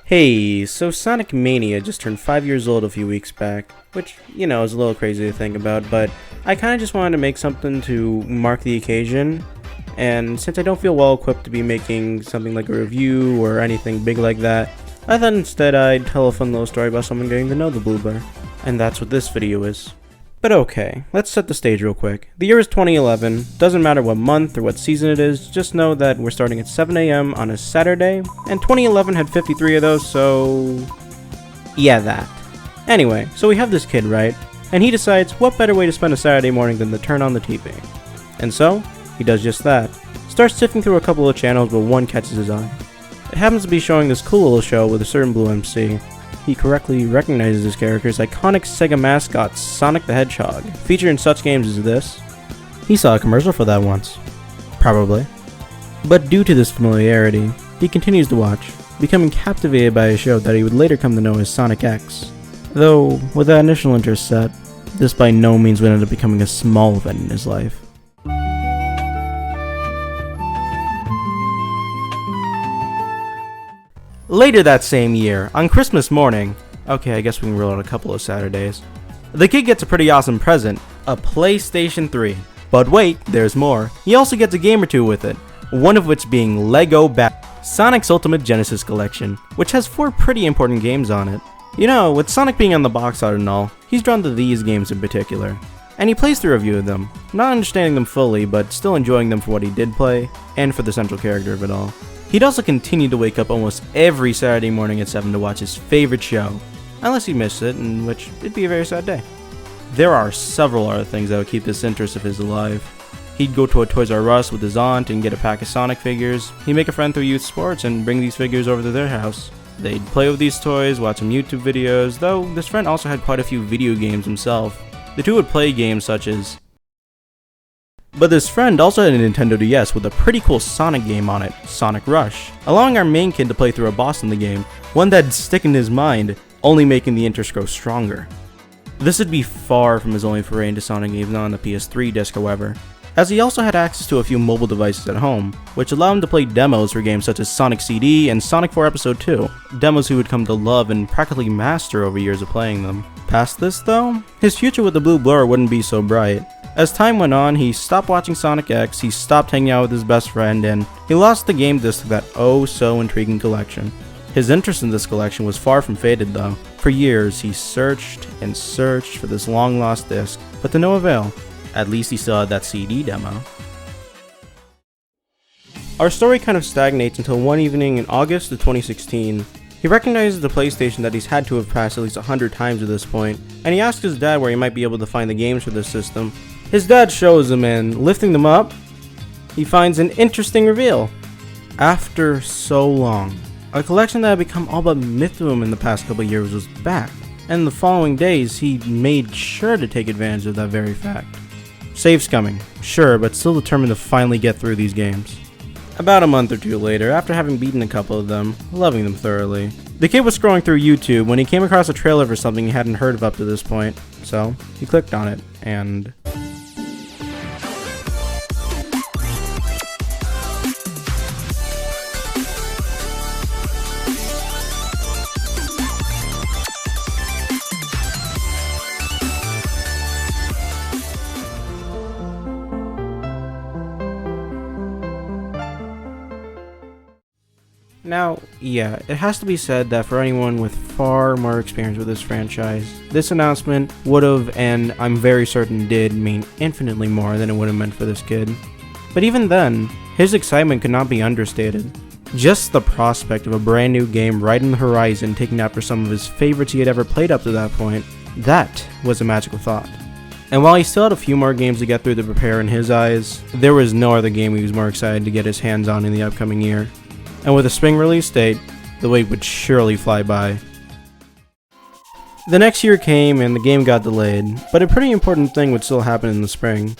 Hey, so Sonic Mania just turned 5 years old a few weeks back, which, is a little crazy to think about, but I kinda just wanted to make something to mark the occasion, and since I don't feel well equipped to be making something like a review or anything big like that, I thought instead I'd tell a fun little story about someone getting to know the Blue Bar, and that's what this video is. But okay, let's set the stage real quick. The year is 2011, doesn't matter what month or what season it is, just know that we're starting at 7 AM on a Saturday, and 2011 had 53 of those, so yeah, that. Anyway, so we have this kid, right? And he decides what better way to spend a Saturday morning than to turn on the TV. And so, he does just that. Starts sifting through a couple of channels, but one catches his eye. It happens to be showing this cool little show with a certain blue MC. He correctly recognizes his character's iconic Sega mascot, Sonic the Hedgehog, featured in such games as this. He saw a commercial for that once. Probably. But due to this familiarity, he continues to watch, becoming captivated by a show that he would later come to know as Sonic X. Though, with that initial interest set, this by no means would end up becoming a small event in his life. Later that same year, on Christmas morning, okay, I guess we can rule out a couple of Saturdays, the kid gets a pretty awesome present, a PlayStation 3. But wait, there's more. He also gets a game or two with it, one of which being Lego Sonic's Ultimate Genesis Collection, which has 4 pretty important games on it. With Sonic being on the box art and all, he's drawn to these games in particular. And he plays through a few of them, not understanding them fully, but still enjoying them for what he did play, and for the central character of it all. He'd also continue to wake up almost every Saturday morning at 7 to watch his favorite show, unless he missed it, in which it'd be a very sad day. There are several other things that would keep this interest of his alive. He'd go to a Toys R Us with his aunt and get a pack of Sonic figures. He'd make a friend through youth sports and bring these figures over to their house. They'd play with these toys, watch some YouTube videos, though this friend also had quite a few video games himself. The two would play games such as... But this friend also had a Nintendo DS with a pretty cool Sonic game on it, Sonic Rush, allowing our main kid to play through a boss in the game, one that'd stick in his mind, only making the interest grow stronger. This would be far from his only foray into Sonic games on the PS3 disc, however, as he also had access to a few mobile devices at home, which allowed him to play demos for games such as Sonic CD and Sonic 4 Episode 2, demos he would come to love and practically master over years of playing them. Past this though, his future with the Blue Blur wouldn't be so bright. As time went on, he stopped watching Sonic X, he stopped hanging out with his best friend, and he lost the game disc to that oh-so-intriguing collection. His interest in this collection was far from faded though. For years, he searched and searched for this long-lost disc, but to no avail. At least he still had that CD demo. Our story kind of stagnates until one evening in August of 2016. He recognizes the PlayStation that he's had to have passed at least 100 times at this point, and he asks his dad where he might be able to find the games for this system. His dad shows him, and lifting them up, he finds an interesting reveal. After so long, a collection that had become all but myth to him in the past couple years was back, and in the following days he made sure to take advantage of that very fact. Saves coming, sure, but still determined to finally get through these games. About a month or two later, after having beaten a couple of them, loving them thoroughly, the kid was scrolling through YouTube when he came across a trailer for something he hadn't heard of up to this point, so he clicked on it, and... Now, yeah, it has to be said that for anyone with far more experience with this franchise, this announcement would have, and I'm very certain did, mean infinitely more than it would have meant for this kid. But even then, his excitement could not be understated. Just the prospect of a brand new game right on the horizon taking after some of his favorites he had ever played up to that point, that was a magical thought. And while he still had a few more games to get through to prepare in his eyes, there was no other game he was more excited to get his hands on in the upcoming year. And with a spring release date, the wait would surely fly by. The next year came and the game got delayed, but a pretty important thing would still happen in the spring.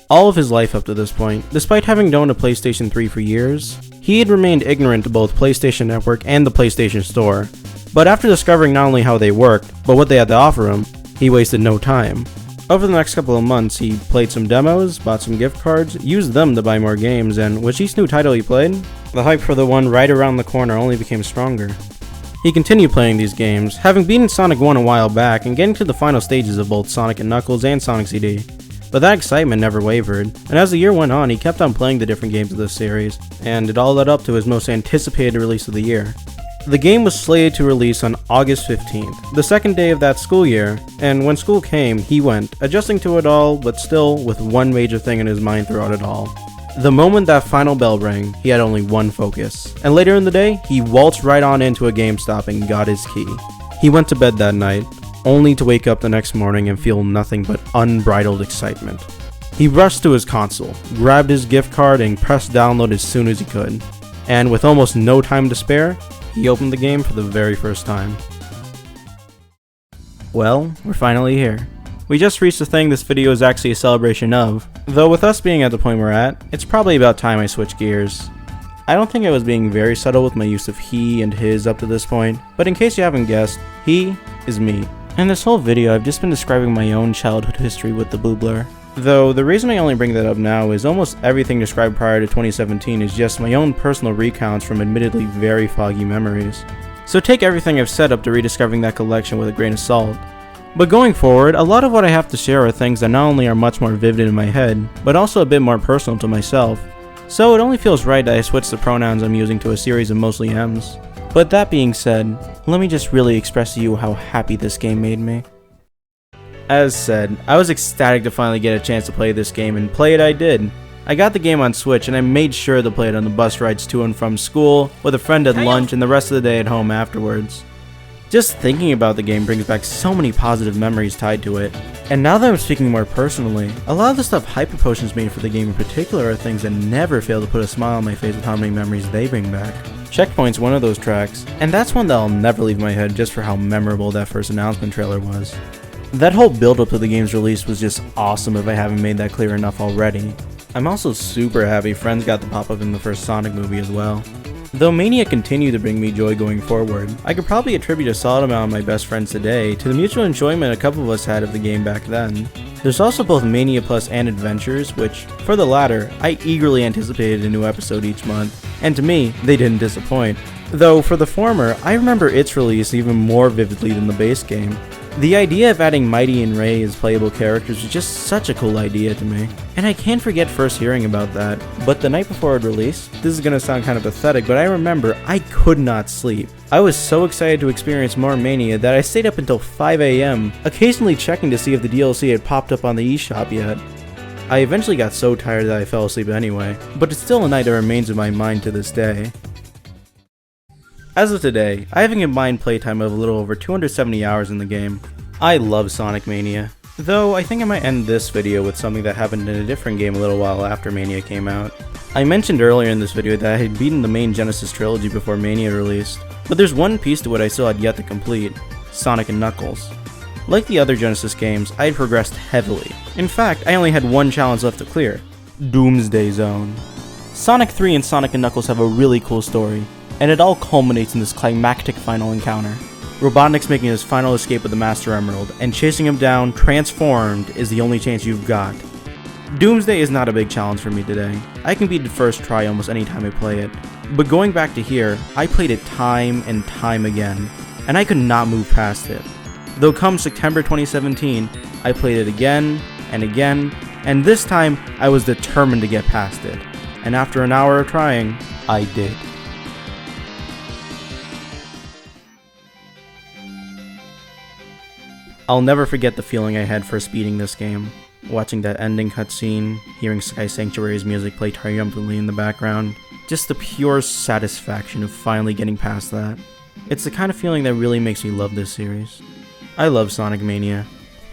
All of his life up to this point, despite having owned a PlayStation 3 for years, he had remained ignorant to both PlayStation Network and the PlayStation Store. But after discovering not only how they worked, but what they had to offer him, he wasted no time. Over the next couple of months, he played some demos, bought some gift cards, used them to buy more games, and with each new title he played, the hype for the one right around the corner only became stronger. He continued playing these games, having beaten Sonic 1 a while back and getting to the final stages of both Sonic and Knuckles and Sonic CD. But that excitement never wavered, and as the year went on, he kept on playing the different games of this series, and it all led up to his most anticipated release of the year. The game was slated to release on August 15th, the second day of that school year, and when school came, he went, adjusting to it all, but still with one major thing in his mind throughout it all. The moment that final bell rang, he had only one focus, and later in the day, he waltzed right on into a GameStop and got his key. He went to bed that night, only to wake up the next morning and feel nothing but unbridled excitement. He rushed to his console, grabbed his gift card, and pressed download as soon as he could. And with almost no time to spare, he opened the game for the very first time. Well, we're finally here. We just reached the thing this video is actually a celebration of, though with us being at the point we're at, it's probably about time I switch gears. I don't think I was being very subtle with my use of he and his up to this point, but in case you haven't guessed, he is me. In this whole video, I've just been describing my own childhood history with the Boobler. Though, the reason I only bring that up now is almost everything described prior to 2017 is just my own personal recounts from admittedly very foggy memories. So take everything I've said up to rediscovering that collection with a grain of salt. But going forward, a lot of what I have to share are things that not only are much more vivid in my head, but also a bit more personal to myself. So it only feels right that I switch the pronouns I'm using to a series of mostly M's. But that being said, let me just really express to you how happy this game made me. As said, I was ecstatic to finally get a chance to play this game, and play it I did. I got the game on Switch and I made sure to play it on the bus rides to and from school, with a friend at lunch, and the rest of the day at home afterwards. Just thinking about the game brings back so many positive memories tied to it. And now that I'm speaking more personally, a lot of the stuff Hyper Potions made for the game in particular are things that never fail to put a smile on my face with how many memories they bring back. Checkpoint's one of those tracks, and that's one that'll never leave my head just for how memorable that first announcement trailer was. That whole build-up to the game's release was just awesome if I haven't made that clear enough already. I'm also super happy Friends got to pop up in the first Sonic movie as well. Though Mania continued to bring me joy going forward, I could probably attribute a solid amount of my best friends today to the mutual enjoyment a couple of us had of the game back then. There's also both Mania Plus and Adventures, which, for the latter, I eagerly anticipated a new episode each month, and to me, they didn't disappoint. Though for the former, I remember its release even more vividly than the base game. The idea of adding Mighty and Ray as playable characters was just such a cool idea to me, and I can't forget first hearing about that. But the night before it released, this is gonna sound kind of pathetic, but I remember I could not sleep. I was so excited to experience more Mania that I stayed up until 5 AM, occasionally checking to see if the DLC had popped up on the eShop yet. I eventually got so tired that I fell asleep anyway, but it's still a night that remains in my mind to this day. As of today, I have a combined playtime of a little over 270 hours in the game. I love Sonic Mania, though I think I might end this video with something that happened in a different game a little while after Mania came out. I mentioned earlier in this video that I had beaten the main Genesis trilogy before Mania released, but there's one piece to it I still had yet to complete: Sonic and Knuckles. Like the other Genesis games, I had progressed heavily. In fact, I only had one challenge left to clear: Doomsday Zone. Sonic 3 and Sonic and Knuckles have a really cool story, and it all culminates in this climactic final encounter. Robotnik's making his final escape with the Master Emerald, and chasing him down, transformed, is the only chance you've got. Doomsday is not a big challenge for me today. I can beat it first try almost any time I play it. But going back to here, I played it time and time again, and I could not move past it. Though come September 2017, I played it again and again, and this time I was determined to get past it. And after an hour of trying, I did. I'll never forget the feeling I had first beating this game. Watching that ending cutscene, hearing Sky Sanctuary's music play triumphantly in the background. Just the pure satisfaction of finally getting past that. It's the kind of feeling that really makes me love this series. I love Sonic Mania.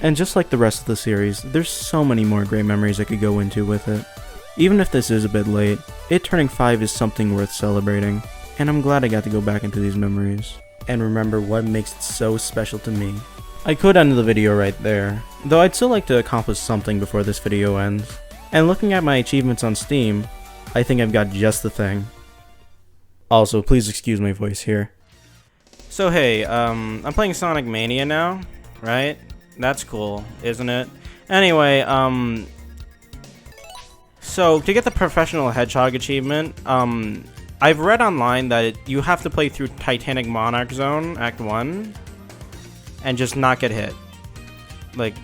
And just like the rest of the series, there's so many more great memories I could go into with it. Even if this is a bit late, it turning 5 is something worth celebrating. And I'm glad I got to go back into these memories and remember what makes it so special to me. I could end the video right there, though I'd still like to accomplish something before this video ends. And looking at my achievements on Steam, I think I've got just the thing. Also, please excuse my voice here. So hey, I'm playing Sonic Mania now, right? That's cool, isn't it? Anyway, so to get the Professional Hedgehog achievement, I've read online that you have to play through Titanic Monarch Zone, Act 1, and just not get hit. Like,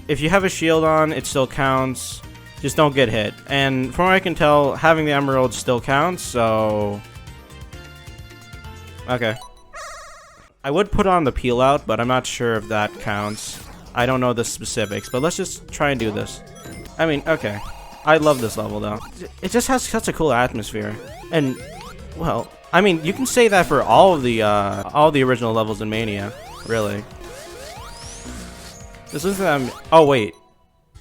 if you have a shield on, it still counts. Just don't get hit. And from what I can tell, having the emerald still counts, so... Okay. I would put on the peel out, but I'm not sure if that counts. I don't know the specifics, but let's just try and do this. I mean, okay. I love this level, though. It just has such a cool atmosphere. And, well, I mean, you can say that for all the original levels in Mania, really. This is, oh, wait.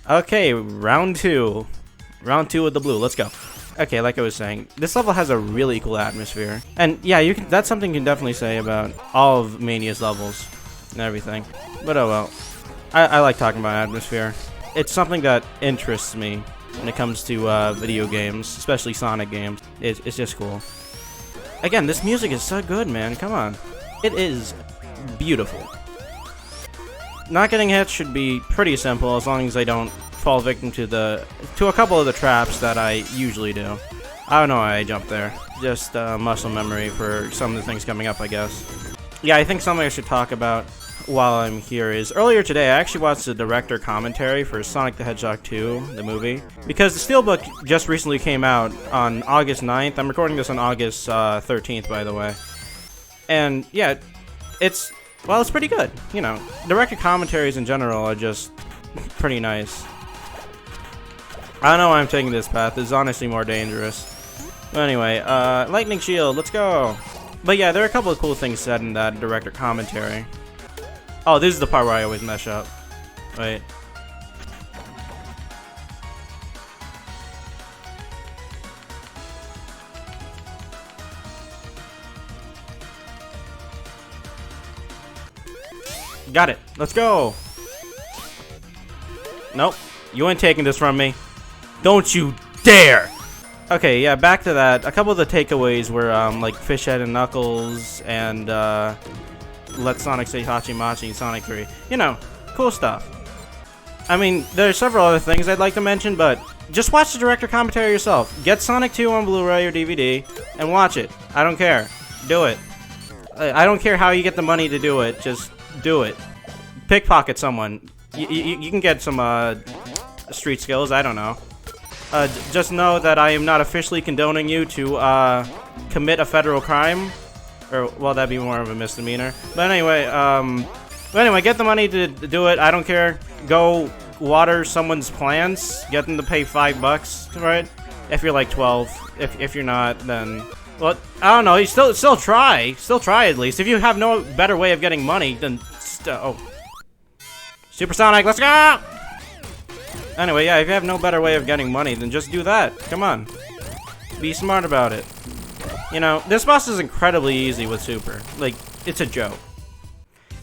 Okay, round 2. Round 2 with the blue. Let's go. Okay, like I was saying, this level has a really cool atmosphere. And yeah, that's something you can definitely say about all of Mania's levels and everything. But oh well. I like talking about atmosphere. It's something that interests me when it comes to video games, especially Sonic games. It's just cool. Again, this music is so good, man. Come on. It is beautiful. Not getting hit should be pretty simple as long as I don't fall victim to a couple of the traps that I usually do. I don't know why I jumped there. Just muscle memory for some of the things coming up, I guess. Yeah, I think something I should talk about while I'm here is earlier today I actually watched the director commentary for Sonic the Hedgehog 2, the movie, because the Steelbook just recently came out on August 9th. I'm recording this on August 13th, by the way. And yeah, it's pretty good. You know, director commentaries in general are just pretty nice. I don't know why I'm taking this path. It's honestly more dangerous. But anyway, Lightning Shield, let's go. But yeah, there are a couple of cool things said in that director commentary. Oh, this is the part where I always mess up. Wait. Got it. Let's go. Nope. You ain't taking this from me. Don't you dare! Okay, yeah, back to that. A couple of the takeaways were, like Fish Head and Knuckles and, Let Sonic Say Hachimachi in Sonic 3. You know, cool stuff. I mean, there are several other things I'd like to mention, but just watch the director commentary yourself. Get Sonic 2 on Blu-ray or DVD and watch it. I don't care. Do it. I don't care how you get the money to do it. Just do it. Pickpocket someone. You can get some, street skills. I don't know. Just know that I am not officially condoning you to, commit a federal crime. Or, well, that'd be more of a misdemeanor. But anyway, get the money to do it. I don't care. Go water someone's plants. Get them to pay $5, right? If you're like 12. If you're not, then... Well, I don't know. You still try. Still try, at least. If you have no better way of getting money, then... oh. Supersonic, let's go! Anyway, yeah, if you have no better way of getting money, then just do that. Come on. Be smart about it. You know, this boss is incredibly easy with Super. Like, it's a joke.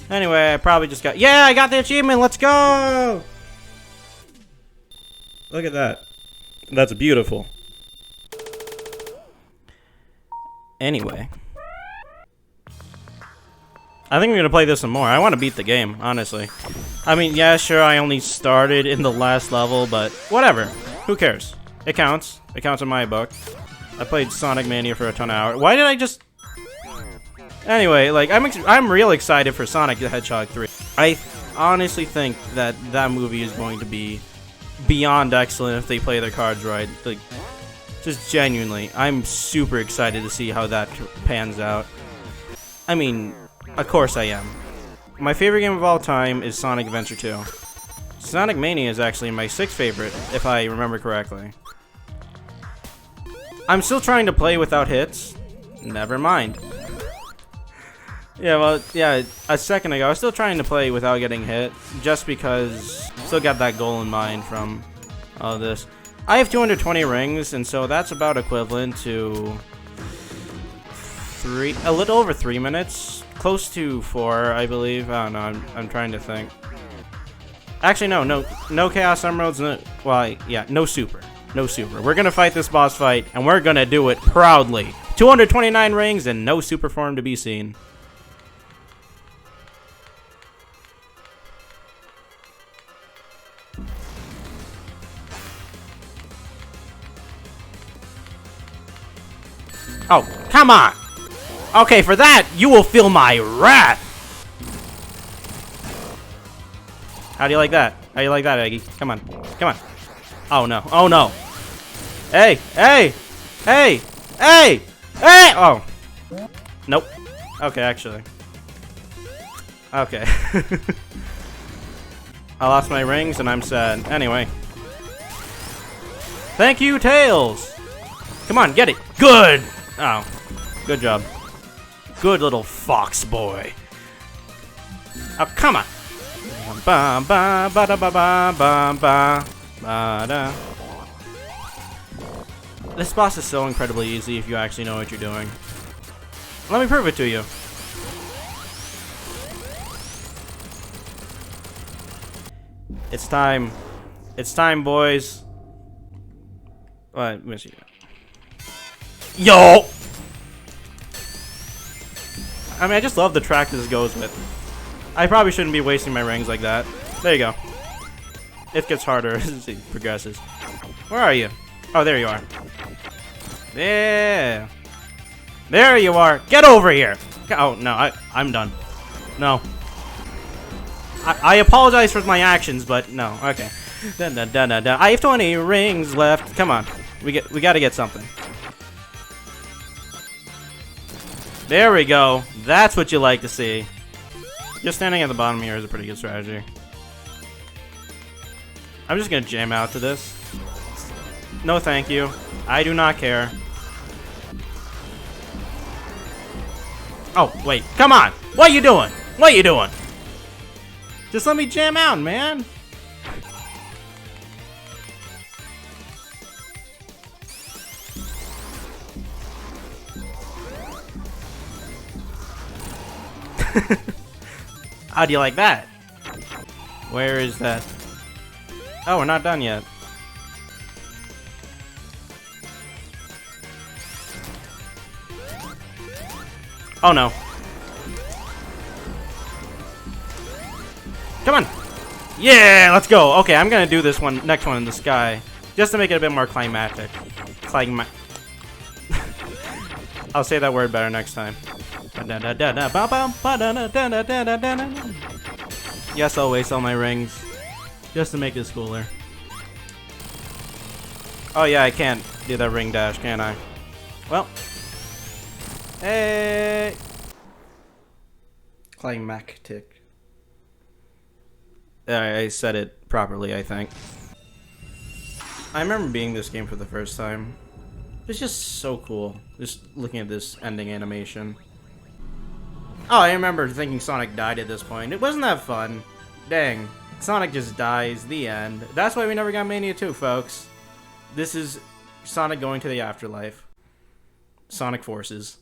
Anyway, I probably just got... Yeah, I got the achievement! Let's go! Look at that. That's beautiful. Anyway. I think I'm gonna play this some more. I want to beat the game, honestly. I mean, yeah, sure, I only started in the last level, but whatever. Who cares? It counts. It counts in my book. I played Sonic Mania for a ton of hours. Why did I just... Anyway, like, I'm real excited for Sonic the Hedgehog 3. I honestly think that that movie is going to be beyond excellent if they play their cards right. Like, just genuinely, I'm super excited to see how that pans out. I mean, of course I am. My favorite game of all time is Sonic Adventure 2. Sonic Mania is actually my 6th favorite, if I remember correctly. I'm still trying to play without hits. Never mind. Yeah, well, yeah, a second ago, I was still trying to play without getting hit, just because I still got that goal in mind from all this. I have 220 rings, and so that's about equivalent to a little over 3 minutes. Close to 4, I believe. I don't know, I'm trying to think. Actually, no Chaos Emeralds, no Super. No Super. We're gonna fight this boss fight, and we're gonna do it proudly. 229 rings and no Super form to be seen. Oh, come on! Okay, for that, you will feel my wrath! How do you like that? How do you like that, Eggy? Come on. Come on. Oh, no. Oh, no. Hey! Hey! Hey! Hey! Hey! Oh. Nope. Okay, actually. Okay. I lost my rings and I'm sad. Anyway. Thank you, Tails! Come on, get it! Good! Oh. Good job. Good little fox boy. Oh, come on! Ba ba ba da ba ba ba ba ba da. This boss is so incredibly easy if you actually know what you're doing. Let me prove it to you. It's time. It's time, boys. What? Yo! I mean, I just love the track this goes with. I probably shouldn't be wasting my rings like that. There you go. It gets harder as it progresses. Where are you? Oh, there you are. Yeah. There you are. Get over here. Oh, no. I'm done. No. I apologize for my actions, but no. Okay. I have 20 rings left. Come on. We gotta get something. There we go. That's what you like to see. Just standing at the bottom here is a pretty good strategy. I'm just gonna jam out to this. No thank you. I do not care. Oh, wait. Come on! What are you doing? What are you doing? Just let me jam out, man! How do you like that? Where is that? Oh, we're not done yet. Oh no. Come on! Yeah, let's go! Okay, I'm gonna do this one, next one in the sky. Just to make it a bit more climactic. I'll say that word better next time. Yes, I'll waste all my rings. Just to make this cooler. Oh yeah, I can't do that ring dash, can I? Well. Hey! Climactic. I said it properly, I think. I remember being this game for the first time. It's just so cool, just looking at this ending animation. Oh, I remember thinking Sonic died at this point. It wasn't that fun. Dang. Sonic just dies, the end. That's why we never got Mania 2, folks. This is Sonic going to the afterlife. Sonic Forces.